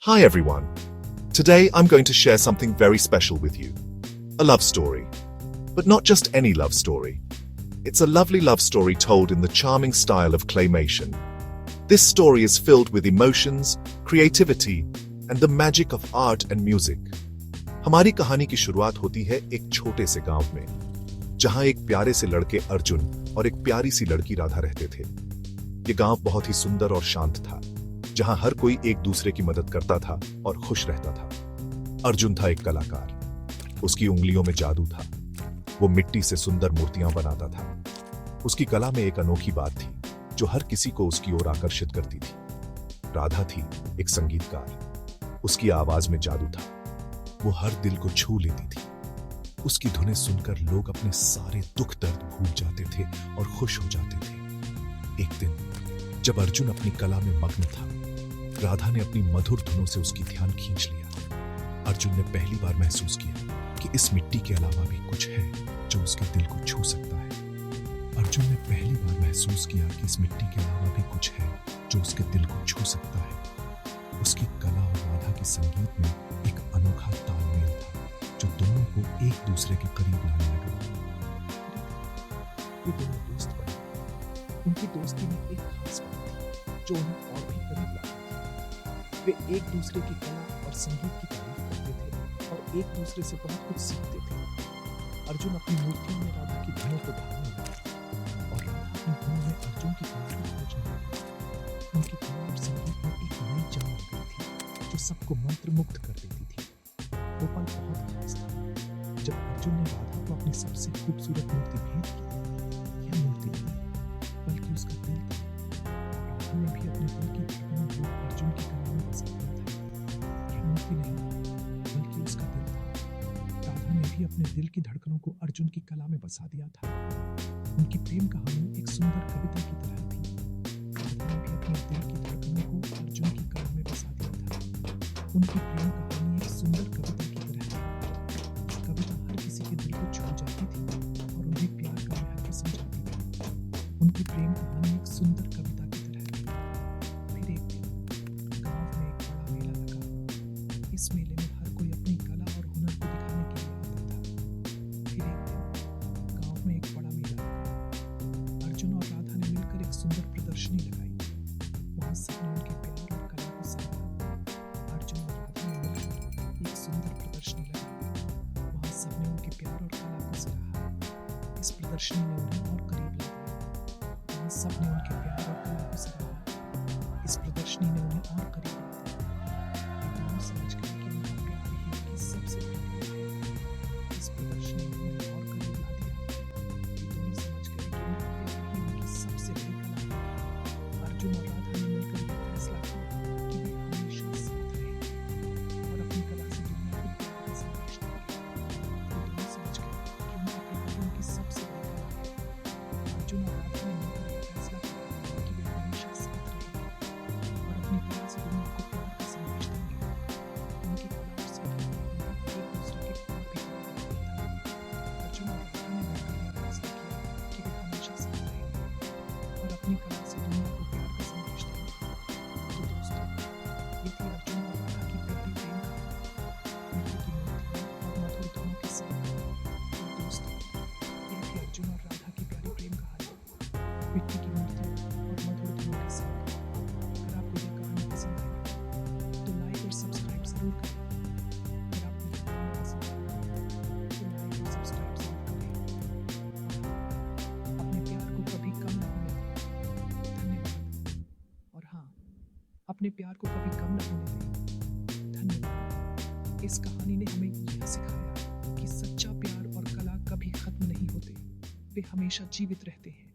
Hi everyone. Today I'm going to share something very special with you. A love story. But not just any love story. It's a lovely love story told in the charming style of claymation. This story is filled with emotions, creativity, and the magic of art and music. हमारी कहानी की शुरुआत होती है एक छोटे से गांव में, जहां एक प्यारे से लड़के अर्जुन और एक प्यारी सी लड़की राधा रहते थे। ये गांव बहुत ही सुंदर और शांत था, जहां हर कोई एक दूसरे की मदद करता था और खुश रहता था। अर्जुन था एक कलाकार। उसकी उंगलियों में जादू था। वो मिट्टी से सुंदर मूर्तियां बनाता था। उसकी कला में एक अनोखी बात थी जो हर किसी को उसकी ओर आकर्षित करती थी। राधा थी एक संगीतकार। उसकी आवाज में जादू था। वो हर दिल को छू लेती थी। उसकी धुनें सुनकर लोग अपने सारे दुख दर्द भूल जाते थे और खुश हो जाते थे। एक दिन जब अर्जुन अपनी कला में मग्न था, राधा ने अपनी मधुर धुनों से उसकी ध्यान खींच लिया। अर्जुन ने पहली बार महसूस किया कि इस मिट्टी के अलावा भी कुछ है जो उसके दिल को छू सकता है। अर्जुन ने पहली बार महसूस किया कि इस मिट्टी के अलावा भी कुछ है जो उसके दिल को छू सकता है। उसकी कला और राधा के संगीत में एक अनोखा तालमेल था जो दोनों को एक दूसरे के करीब लाने लगा। ये दोनों दोस्त बने। उनकी दोस्ती में एक खास बात थी जो उन्हें और भी करीब लाती थी। वे एक दूसरे की कला और संगीत की तारीफ करते थे और एक दूसरे से बहुत कुछ सीखते थे। अर्जुन अपनी मूर्तियों में राधा की धुनों को ढालने लगा और राधा अपनी धुनों में अर्जुन की कला को खोजने लगी। उनकी कला और संगीत में एक नई जान आ गई थी जो सबको मंत्रमुग्ध कर देती थी। वो पल बहुत खास था जब अर्जुन ने राधा को अपनी सबसे खूबसूरत मूर्ति भेंट की। यह मूर्ति नहीं बल्कि उसका दिल था। राधा ने भी अपने दिल की धड़कनों को अर्जुन की कला में बसा दिया था। यह मूर्ति नहीं बल्कि उसका दिल था। राधा ने भी अपने दिल की धड़कनों को अर्जुन की कला में बसा दिया था। उनकी प्रेम कहानी एक सुंदर कविता की तरह थी। राधा ने भी अपने दिल की धड़कनों को अर्जुन की कला में बसा दिया था। उनकी प्रेम कहानी एक सुंदर कविता की तरह थी। कविता हर किसी के दिल को छू जाती थी और उन्हें प्यार का महत्व समझाती थी। उनकी प्रेम कहानी एक सुंदर कविता की तरह थी। फिर एक दिन गांव में एक बड़ा मेला लगा। इस मेले में हर कोई अपनी कला और हुनर को दिखाने के लिए आता था। फिर एक दिन गांव में एक बड़ा मेला लगा। अर्जुन और राधा ने मिलकर एक सुंदर प्रदर्शनी लगाई। वहां सबने उनके प्यार और कला को सराहा। अर्जुन और राधा ने मिलकर एक सुंदर प्रदर्शनी लगाई। वहां सबने उनके प्यार और कला को सराहा। इस प्रदर्शनी ने उन्हें और करीब ला दिया। वहां सबने उनके प्यार और कला को सराहा। इस प्रदर्शनी ने उन्हें और करीब ला दिया। ये दोनों समझ गए कि उनका प्यार ही उनकी सबसे बड़ी है। इस प्रदर्शनी ने उन्हें और करीब ला दिया। ये दोनों समझ गए कि उनका प्यार ही उनकी सबसे बड़ी कला है। अर्जुन और राधा ने मिलकर यह फैसला किया कि वे हमेशा साथ रहेंगे और अपनी कला से दुनिया को प्यार का संदेश देंगे। ये दोनों समझ गए कि उनका प्यार ही उनकी सबसे बड़ी कला है। अर्जुन और राधा ने मिलकर यह फैसला किया कि वे हमेशा साथ रहेंगे और अपनी कला से दुनिया को प्यार का संदेश देंगे। उनकी कला और संगीत ने एक दूसरे के और भी करीब ला दिया था। अर्जुन और राधा ने मिलकर यह फैसला किया कि वे हमेशा साथ रहेंगे और अपनी कला से दुनिया को प्यार का संदेश देंगे। तो दोस्तों, ये थी अर्जुन और राधा की प्यारी प्रेम कहानी, मिट्टी की मूर्तियों और मधुर धुनों के साथ। तो दोस्तों, ये थी अर्जुन और राधा की प्यारी प्रेम कहानी, मिट्टी की मूर्तियों और मधुर धुनों के साथ। अगर आपको यह कहानी पसंद आई तो लाइक और सब्सक्राइब जरूर करें। अगर आपको यह कहानी पसंद आई तो लाइक और सब्सक्राइब जरूर करें। अपने प्यार को कभी कम न होने दें। धन्यवाद। और हाँ, अपने प्यार को कभी कम न होने दें। धन्यवाद। इस कहानी ने हमें यह सिखाया कि सच्चा प्यार और कला कभी खत्म नहीं होते, वे हमेशा जीवित रहते हैं।